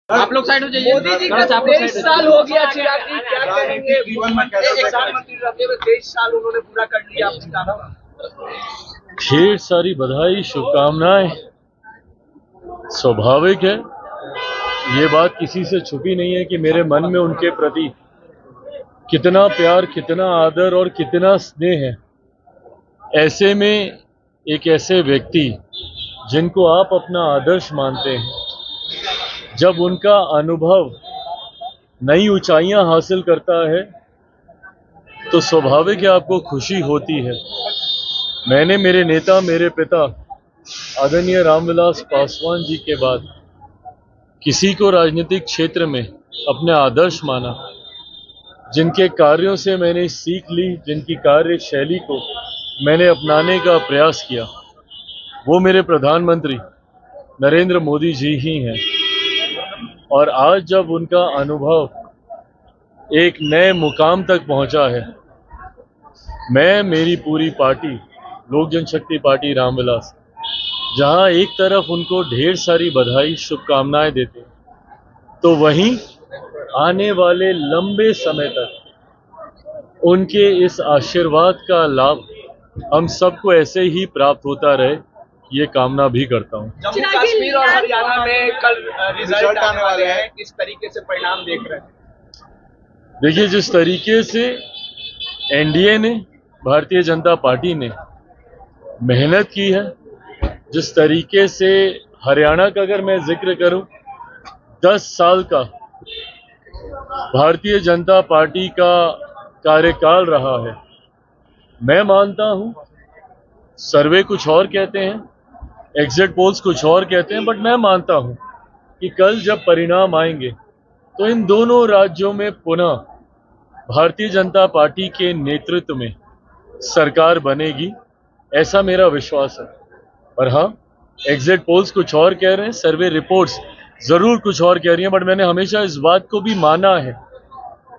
आप लोग साइड हो जाइए। मोदी जी का 23 साल हो गया चिराग जी, क्या कहेंगे? प्रधानमंत्री रहते हुए 23 साल उन्होंने पूरा कर लिया अपने काम। ढेर सारी बधाई, शुभकामनाएं। स्वाभाविक है, ये बात किसी से छुपी नहीं है कि मेरे मन में उनके प्रति कितना प्यार, कितना आदर और कितना स्नेह है। ऐसे में एक ऐसे व्यक्ति जिनको आप अपना आदर्श मानते हैं, जब उनका अनुभव नई ऊंचाइयां हासिल करता है तो स्वाभाविक है आपको खुशी होती है। मैंने मेरे नेता, मेरे पिता आदरणीय रामविलास पासवान जी के बाद किसी को राजनीतिक क्षेत्र में अपने आदर्श माना, जिनके कार्यों से मैंने सीख ली, जिनकी कार्यशैली को मैंने अपनाने का प्रयास किया, वो मेरे प्रधानमंत्री नरेंद्र मोदी जी ही हैं। और आज जब उनका अनुभव एक नए मुकाम तक पहुंचा है, मैं, मेरी पूरी पार्टी लोक जनशक्ति पार्टी रामविलास, जहां एक तरफ उनको ढेर सारी बधाई, शुभकामनाएं देते हैं, तो वहीं आने वाले लंबे समय तक उनके इस आशीर्वाद का लाभ हम सबको ऐसे ही प्राप्त होता रहे, ये कामना भी करता हूं। जम्मू कश्मीर और हरियाणा में कल रिजल्ट आने वाले हैं, किस तरीके से परिणाम देख रहे हैं? देखिए, जिस तरीके से एनडीए ने, भारतीय जनता पार्टी ने मेहनत की है, जिस तरीके से हरियाणा का अगर मैं जिक्र करूं, 10 साल का भारतीय जनता पार्टी का कार्यकाल रहा है। मैं मानता हूं, सर्वे कुछ और कहते हैं, एग्जिट पोल्स कुछ और कहते हैं, बट मैं मानता हूं कि कल जब परिणाम आएंगे तो इन दोनों राज्यों में पुनः भारतीय जनता पार्टी के नेतृत्व में सरकार बनेगी, ऐसा मेरा विश्वास है। और हाँ, एग्जिट पोल्स कुछ और कह रहे हैं, सर्वे रिपोर्ट्स जरूर कुछ और कह रही हैं, बट मैंने हमेशा इस बात को भी माना है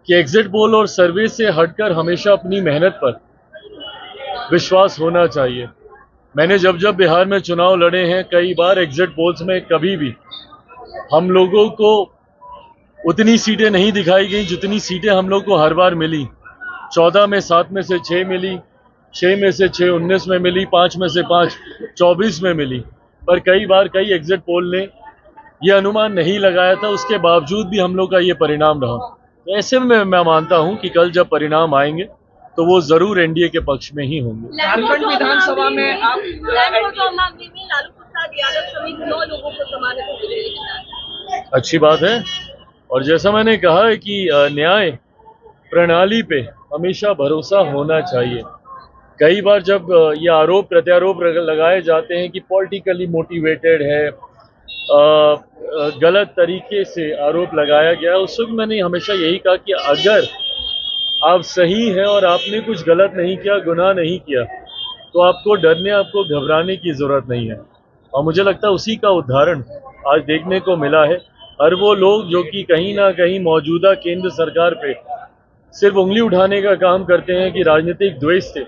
कि एग्जिट पोल और सर्वे से हटकर हमेशा अपनी मेहनत पर विश्वास होना चाहिए। मैंने जब जब बिहार में चुनाव लड़े हैं, कई बार एग्जिट पोल्स में कभी भी हम लोगों को उतनी सीटें नहीं दिखाई गई जितनी सीटें हम लोग को हर बार मिली। 14 में 7 में से 6 मिली, 6 में से 6 19 में मिली, 5 में से 5 24 में मिली। पर कई बार कई एग्जिट पोल ने ये अनुमान नहीं लगाया था, उसके बावजूद भी हम लोग का ये परिणाम रहा। तो ऐसे में मैं मानता हूं कि कल जब परिणाम आएंगे तो वो जरूर एनडीए के पक्ष में ही होंगे। झारखंड विधानसभा में आप अच्छी बात है, और जैसा मैंने कहा है कि न्याय प्रणाली पे हमेशा भरोसा होना चाहिए। कई बार जब ये आरोप प्रत्यारोप लगाए जाते हैं कि पॉलिटिकली मोटिवेटेड है, गलत तरीके से आरोप लगाया गया, उस वक्त मैंने हमेशा यही कहा कि अगर आप सही हैं और आपने कुछ गलत नहीं किया, गुनाह नहीं किया, तो आपको डरने, आपको घबराने की जरूरत नहीं है। और मुझे लगता है उसी का उदाहरण आज देखने को मिला है। हर वो लोग जो कि कहीं ना कहीं मौजूदा केंद्र सरकार पे सिर्फ उंगली उठाने का काम करते हैं कि राजनीतिक द्वेष से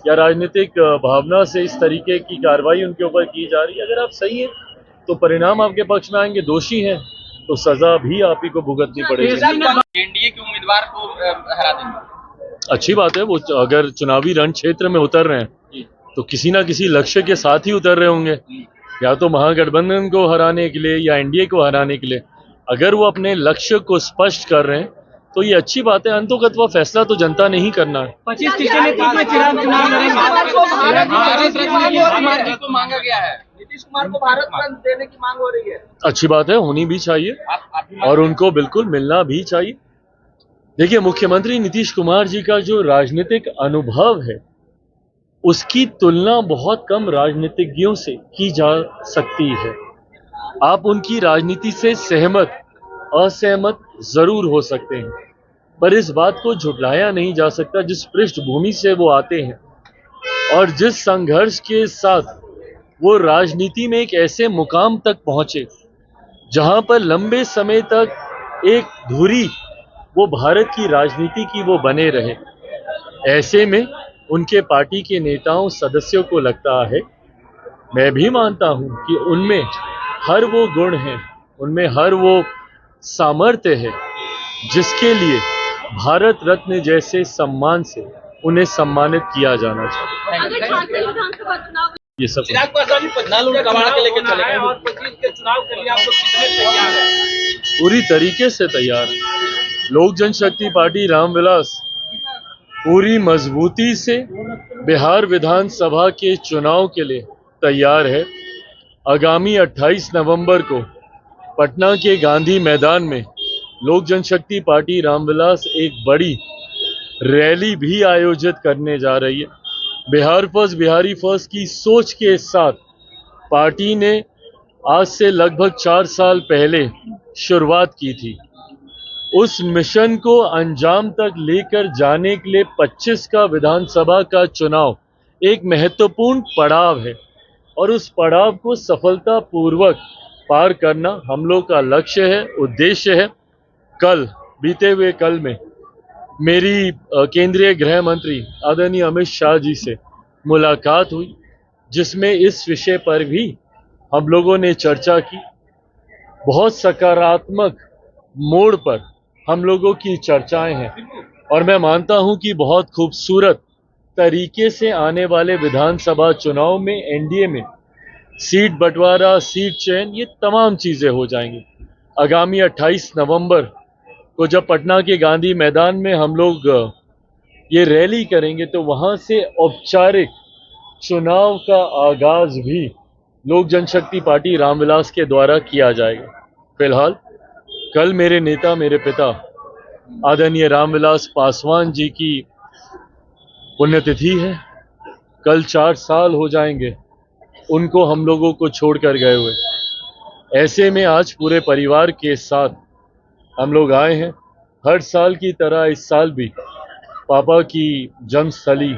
या राजनीतिक भावना से इस तरीके की कार्रवाई उनके ऊपर की जा रही है। अगर आप सही हैं तो परिणाम आपके पक्ष में आएंगे, दोषी हैं तो सजा भी आप ही को भुगतनी पड़ेगी। एनडीए के उम्मीदवार को हरा देंगे, अच्छी बात है। वो अगर चुनावी रण क्षेत्र में उतर रहे हैं तो किसी ना किसी लक्ष्य के साथ ही उतर रहे होंगे, या तो महागठबंधन को हराने के लिए या एनडीए को हराने के लिए। अगर वो अपने लक्ष्य को स्पष्ट कर रहे हैं तो ये अच्छी बात है। अंतोगत्वा फैसला तो जनता ने ही करना है। 25 तीसरे नेतृत्व में चिराग चुनाव लड़ेंगे। भारत रत्न को मांगा गया है, नीतीश कुमार को भारत रत्न देने की मांग हो रही है। अच्छी बात है, होनी भी चाहिए और उनको बिल्कुल मिलना भी चाहिए। देखिए, मुख्यमंत्री नीतीश कुमार जी का जो राजनीतिक अनुभव है, उसकी तुलना बहुत कम राजनीतिज्ञों से की जा सकती है। आप उनकी राजनीति से सहमत असहमत जरूर हो सकते हैं, पर इस बात को झुठलाया नहीं जा सकता जिस पृष्ठभूमि से वो आते हैं और जिस संघर्ष के साथ वो राजनीति में एक ऐसे मुकाम तक पहुंचे जहां पर लंबे समय तक एक धुरी वो भारत की राजनीति की वो बने रहे। ऐसे में उनके पार्टी के नेताओं, सदस्यों को लगता है, मैं भी मानता हूं कि उनमें हर वो गुण हैं, उनमें हर वो सामर्थ्य है जिसके लिए भारत रत्न जैसे सम्मान से उन्हें सम्मानित किया जाना चाहिए। अगर झारखंड विधानसभा चुनाव ये सब चिराग पासवान जी 25 कबाड़ के लेके चले गए और 25 के चुनाव के लिए आप लोग कितने तैयार हैं? पूरी तरीके से तैयार है। लोक जनशक्ति पार्टी रामविलास पूरी मजबूती से बिहार विधानसभा के चुनाव के लिए तैयार है। आगामी 28 नवंबर को पटना के गांधी मैदान में लोक जनशक्ति पार्टी रामविलास एक बड़ी रैली भी आयोजित करने जा रही है। बिहार फर्स्ट बिहारी फर्स्ट की सोच के साथ पार्टी ने आज से लगभग 4 साल पहले शुरुआत की थी। उस मिशन को अंजाम तक लेकर जाने के लिए 25 का विधानसभा का चुनाव एक महत्वपूर्ण पड़ाव है और उस पड़ाव को सफलतापूर्वक पार करना हम लोग का लक्ष्य है, उद्देश्य है। बीते हुए कल में मेरी केंद्रीय गृह मंत्री आदरणीय अमित शाह जी से मुलाकात हुई, जिसमें इस विषय पर भी हम लोगों ने चर्चा की। बहुत सकारात्मक मोड़ पर हम लोगों की चर्चाएं हैं और मैं मानता हूं कि बहुत खूबसूरत तरीके से आने वाले विधानसभा चुनाव में एनडीए में सीट बंटवारा, सीट चयन, ये तमाम चीजें हो जाएंगी। आगामी 28 नवंबर को जब पटना के गांधी मैदान में हम लोग ये रैली करेंगे तो वहां से औपचारिक चुनाव का आगाज भी लोक जनशक्ति पार्टी रामविलास के द्वारा किया जाएगा। फिलहाल कल मेरे नेता, मेरे पिता आदरणीय रामविलास पासवान जी की पुण्यतिथि है। कल 4 साल हो जाएंगे उनको हम लोगों को छोड़कर गए हुए। ऐसे में आज पूरे परिवार के साथ हम लोग आए हैं। हर साल की तरह इस साल भी पापा की जन्मस्थली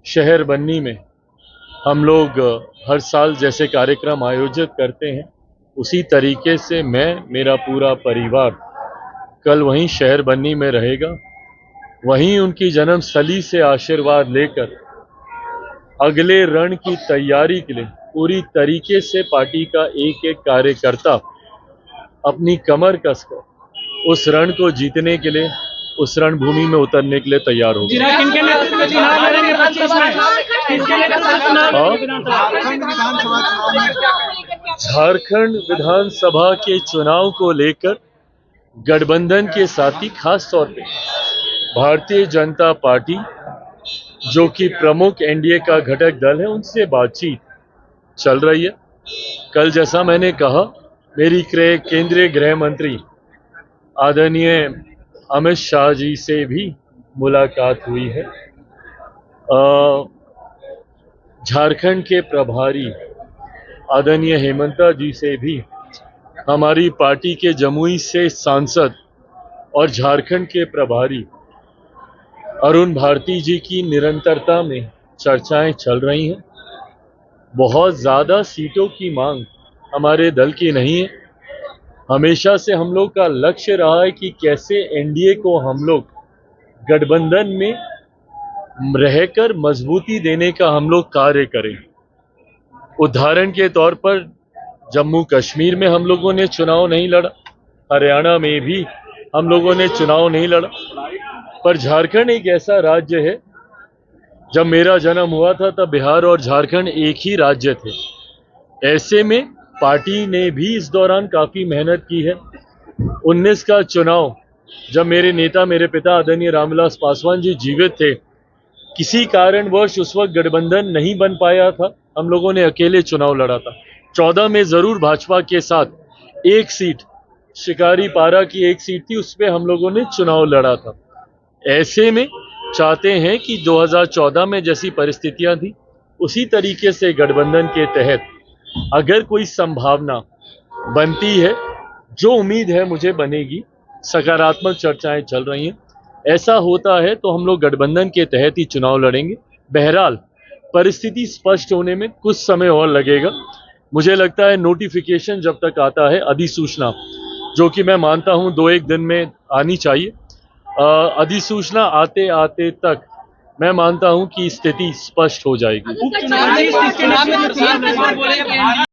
शहर बन्नी में हम लोग हर साल जैसे कार्यक्रम आयोजित करते हैं, उसी तरीके से मैं, मेरा पूरा परिवार कल वहीं शहर बन्नी में रहेगा। वहीं उनकी जन्मस्थली से आशीर्वाद लेकर अगले रण की तैयारी के लिए पूरी तरीके से पार्टी का एक एक कार्यकर्ता अपनी कमर कसकर उस रण को जीतने के लिए, उस रणभूमि में उतरने के लिए तैयार होगा। किनके नेतृत्व में चुनाव लड़ेंगे 25 में? किसके नेतृत्व में चुनाव लड़ेंगे? झारखंड विधानसभा के चुनाव को लेकर गठबंधन के साथी, खास तौर पे भारतीय जनता पार्टी जो कि प्रमुख एनडीए का घटक दल है, उनसे बातचीत चल रही है। कल जैसा मैंने कहा, मेरी केंद्रीय गृह मंत्री आदरणीय अमित शाह जी से भी मुलाकात हुई है। झारखंड के प्रभारी आदरणीय हेमंता जी से भी, हमारी पार्टी के जमुई से सांसद और झारखंड के प्रभारी अरुण भारती जी की निरंतरता में चर्चाएं चल रही हैं। बहुत ज़्यादा सीटों की मांग हमारे दल की नहीं है। हमेशा से हम लोग का लक्ष्य रहा है कि कैसे एनडीए को हम लोग गठबंधन में रहकर मजबूती देने का हम लोग कार्य करें। उदाहरण के तौर पर जम्मू कश्मीर में हम लोगों ने चुनाव नहीं लड़ा, हरियाणा में भी हम लोगों ने चुनाव नहीं लड़ा, पर झारखंड एक ऐसा राज्य है, जब मेरा जन्म हुआ था तब बिहार और झारखंड एक ही राज्य थे। ऐसे में पार्टी ने भी इस दौरान काफी मेहनत की है। 19 का चुनाव जब मेरे नेता, मेरे पिता आदरणीय रामविलास पासवान जी जीवित थे, किसी कारणवश उस वक्त गठबंधन नहीं बन पाया था, हम लोगों ने अकेले चुनाव लड़ा था। 14 में जरूर भाजपा के साथ एक सीट, शिकारी पारा की एक सीट थी, उस पर हम लोगों ने चुनाव लड़ा था। ऐसे में चाहते हैं कि 2014 में जैसी परिस्थितियां थी, उसी तरीके से गठबंधन के तहत अगर कोई संभावना बनती है, जो उम्मीद है मुझे बनेगी, सकारात्मक चर्चाएं चल रही हैं, ऐसा होता है तो हम लोग गठबंधन के तहत ही चुनाव लड़ेंगे। बहरहाल परिस्थिति स्पष्ट होने में कुछ समय और लगेगा। मुझे लगता है नोटिफिकेशन जब तक आता है, अधिसूचना, जो कि मैं मानता हूं 2-1 दिन में आनी चाहिए, अधिसूचना आते आते तक मैं मानता हूं कि स्थिति स्पष्ट हो जाएगी। उपचुनाव में